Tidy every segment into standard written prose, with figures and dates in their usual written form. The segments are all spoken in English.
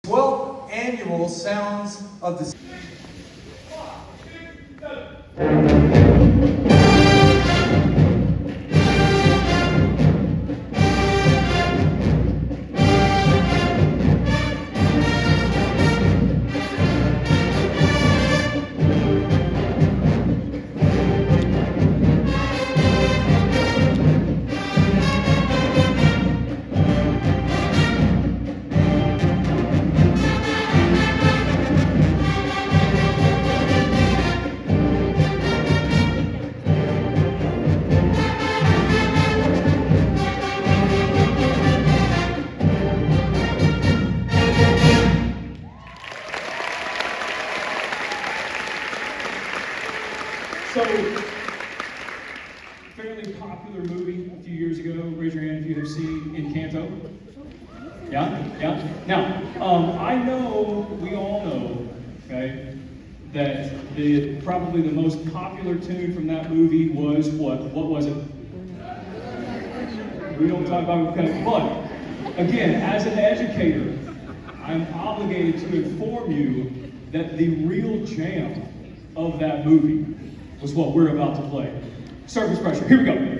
12th annual Sounds of the So, fairly popular movie a few years ago. Raise your hand if you have seen Encanto. Yeah. Now, I know we all know, okay, that probably the most popular tune from that movie was what? What was it? We don't talk about it, okay, but again, as an educator, I'm obligated to inform you that the real jam of that movie was what we're about to play. Surface Pressure, here we go.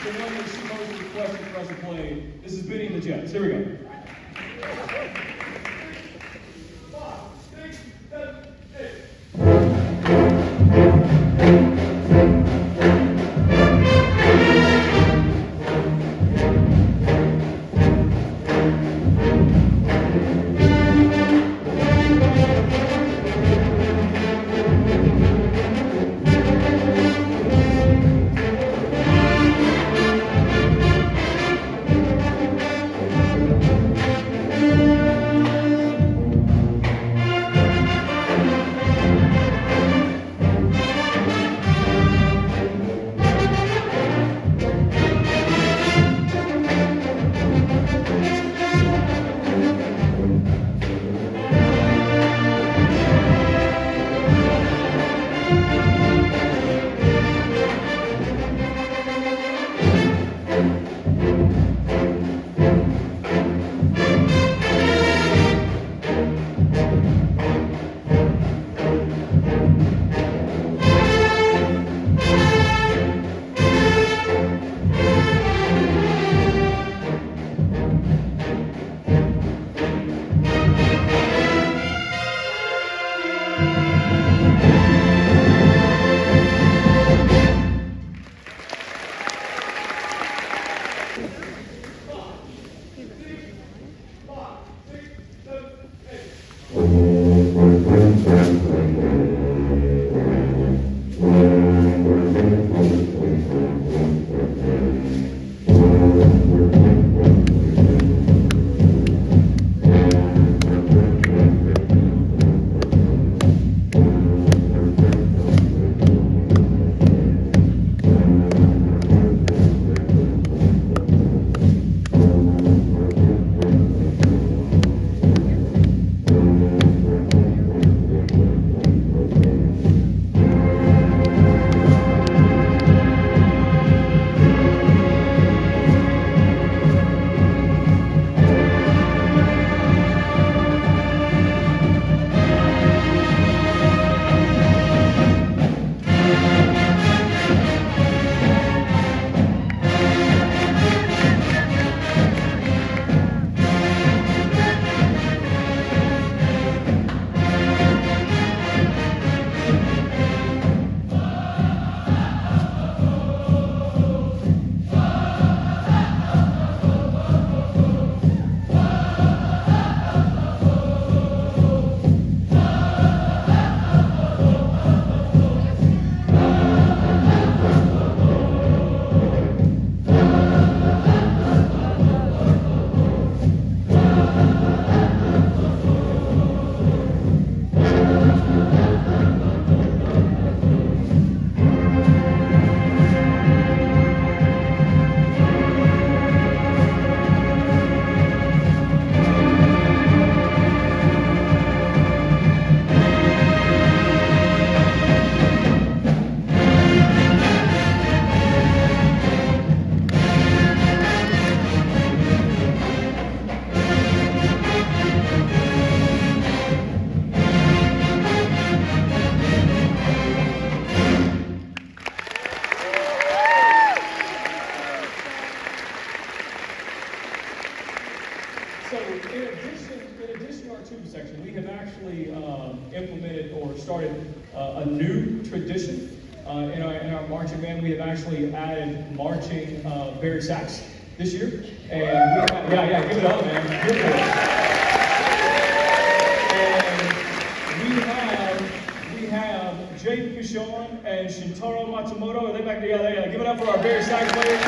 the one that's supposed to request for us to play. This is Benny and the Jets. Here we go. 5, 6, 7, 8. So in addition to our tube section, we have actually implemented or started a new tradition in our marching band. We have actually added marching Barry sax this year, and give it up, man. Good for it. And we have Jay Pichon and Shintaro Matsumoto. Are they back there? Yeah, give it up for our Barry sax players.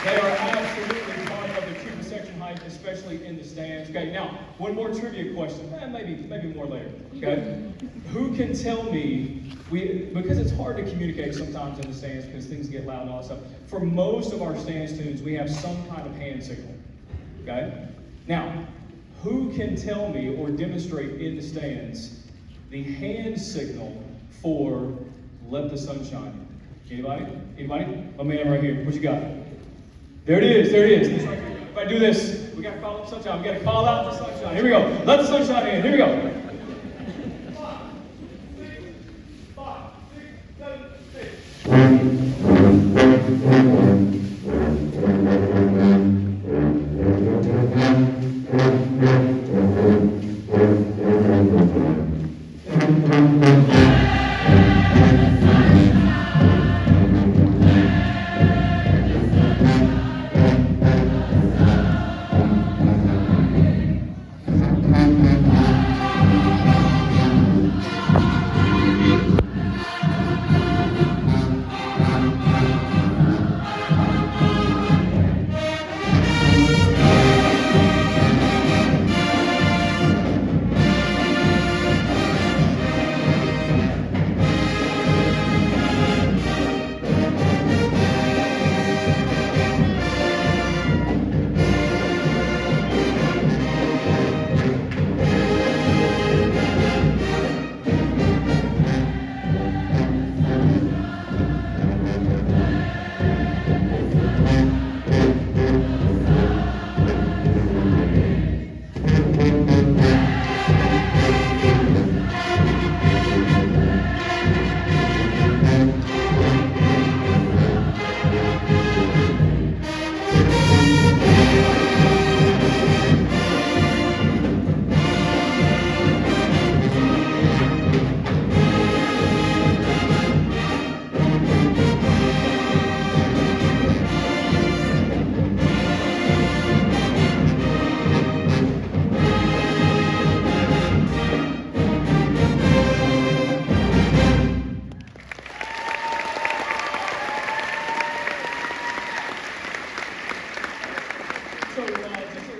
They are absolutely part of the tuba section hype, especially in the stands. Okay, now, one more trivia question. Maybe more later. Okay? Who can tell me, because it's hard to communicate sometimes in the stands because things get loud and all that stuff. For most of our stands tunes, we have some kind of hand signal. Okay? Now, who can tell me or demonstrate in the stands the hand signal for Let the Sun Shine? Anybody? Anybody? My man right here. What you got? There it is, there it is. If I do this, we gotta call up sunshine. We gotta call out the sunshine. Here we go. Let the sunshine in. Here we go. 5, 6, 7, 8. So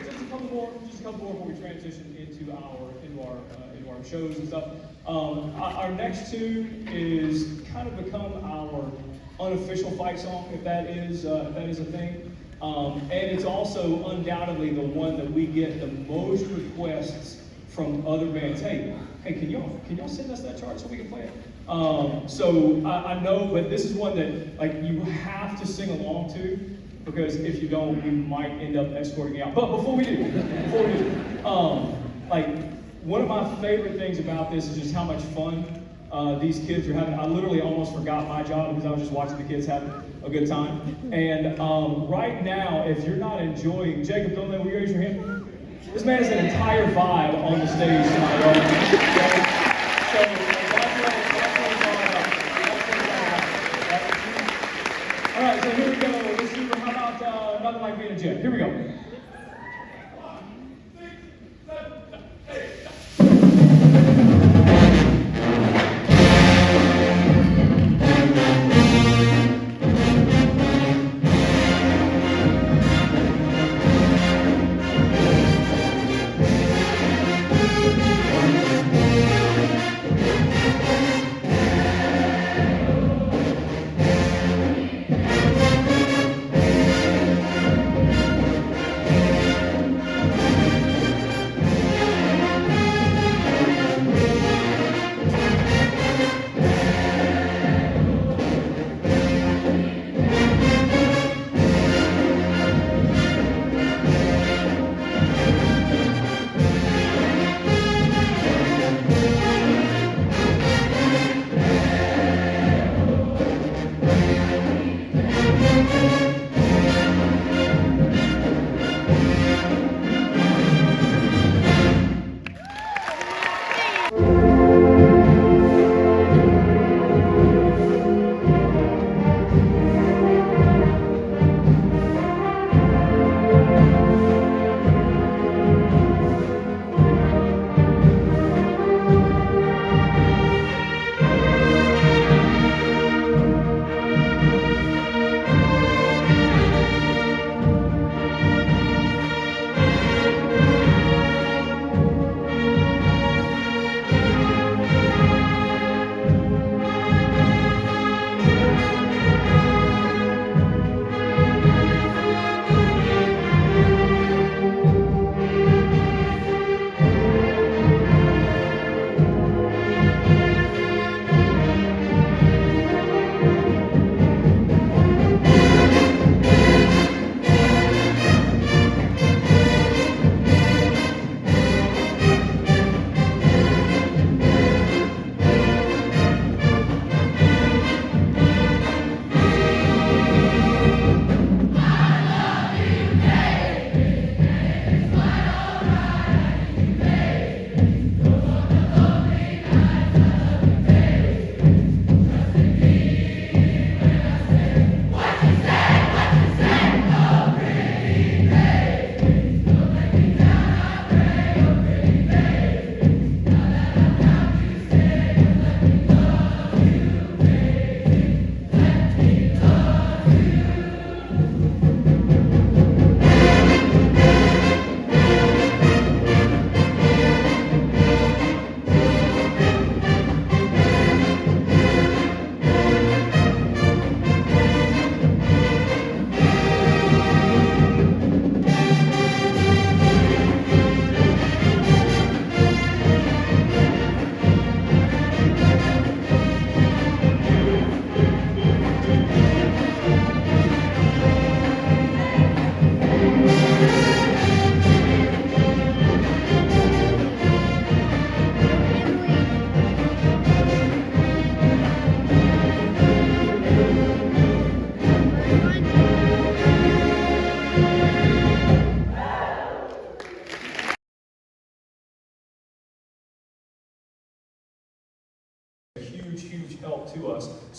just a couple more before we transition into our shows and stuff. Our next tune is kind of become our unofficial fight song, if that is a thing. And it's also undoubtedly the one that we get the most requests from other bands. Hey, can y'all send us that chart so we can play it? So I know, but this is one that like you have to sing along to, because if you don't, we might end up escorting you out. But before we do, like one of my favorite things about this is just how much fun these kids are having. I literally almost forgot my job because I was just watching the kids have a good time. And right now, if you're not enjoying, Jacob, don't let me raise your hand. This man is an entire vibe on the stage tonight. Right? So that's what it's all about. All right, so here we go. Let's see, how about Nothing Like Being a Jet? Here we go.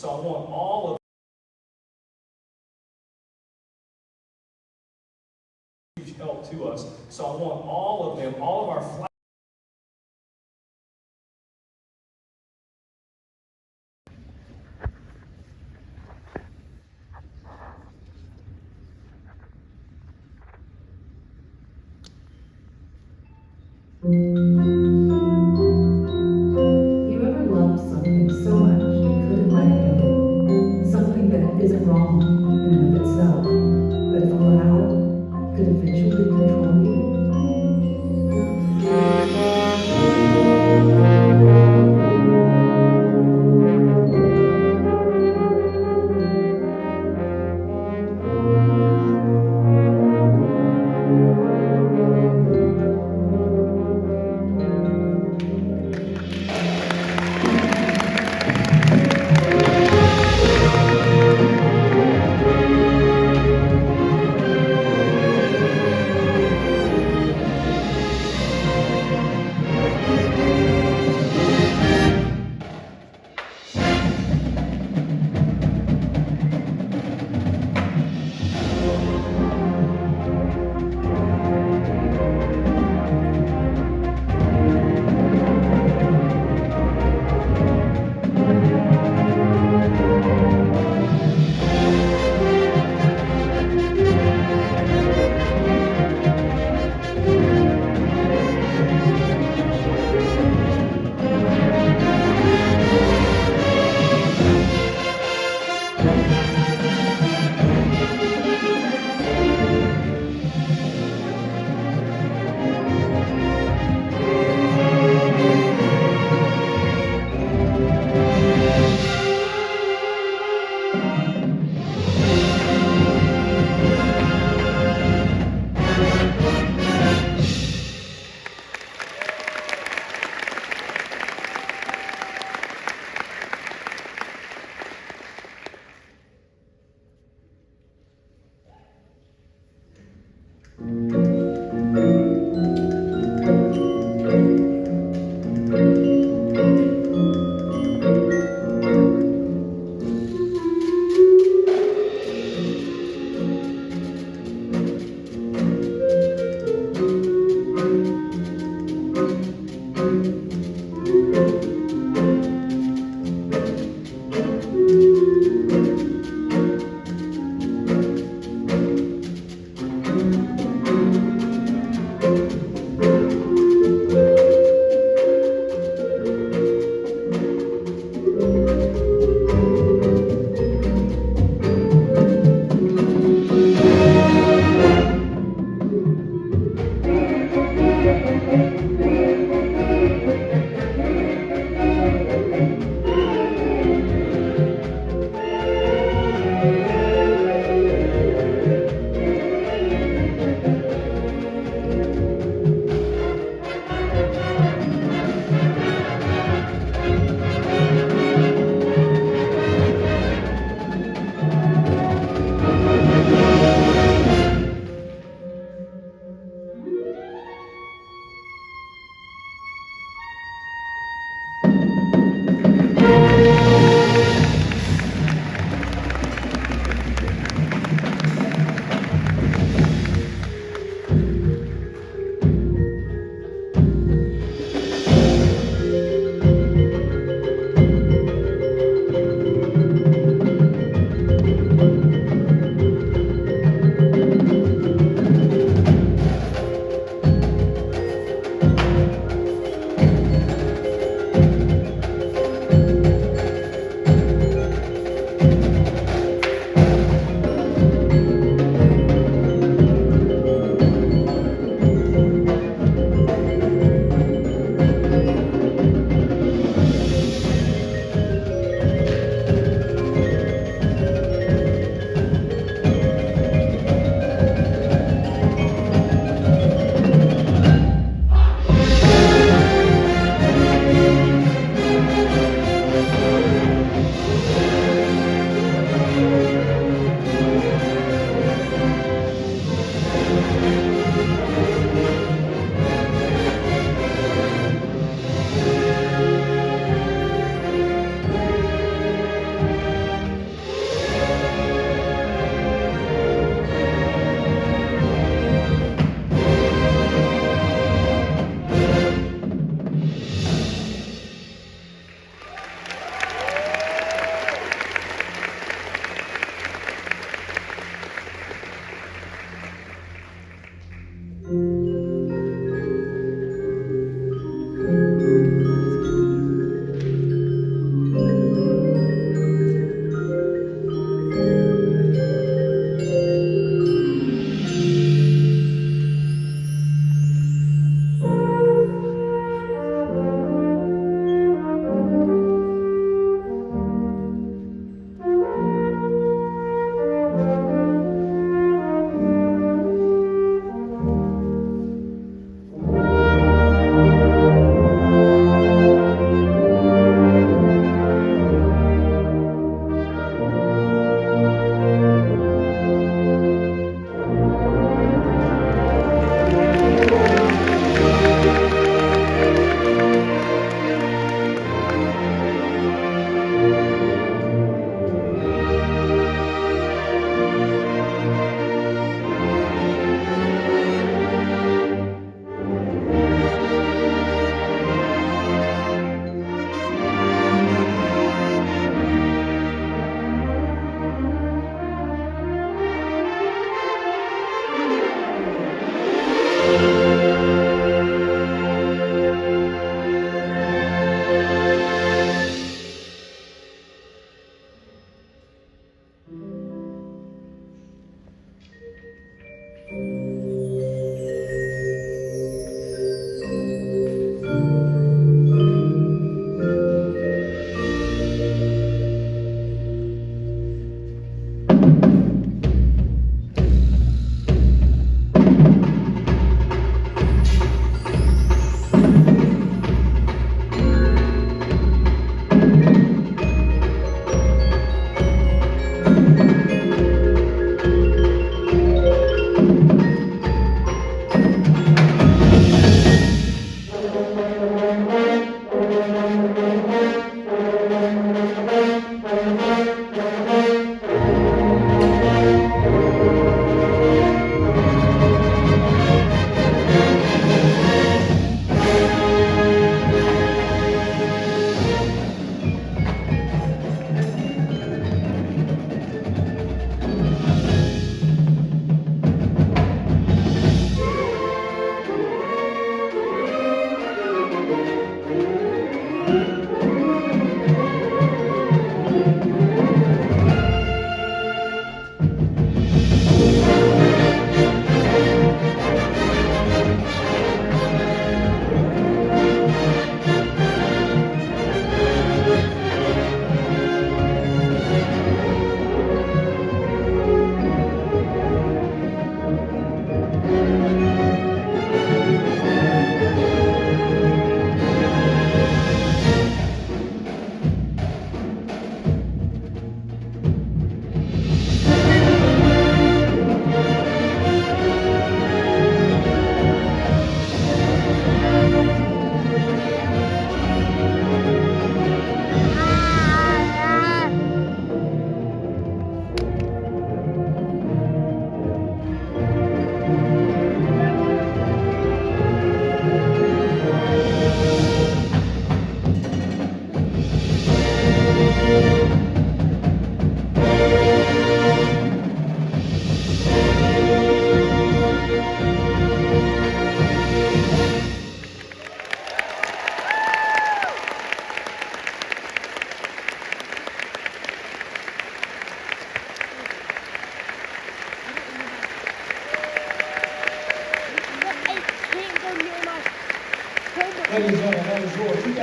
So I want all of huge help to us. So I want all of them, all of our flag. You ever loved something so much you couldn't let it go? Something that isn't wrong in and of itself, but if allowed, could eventually control you?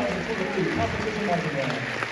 2023 Competition Marching Band.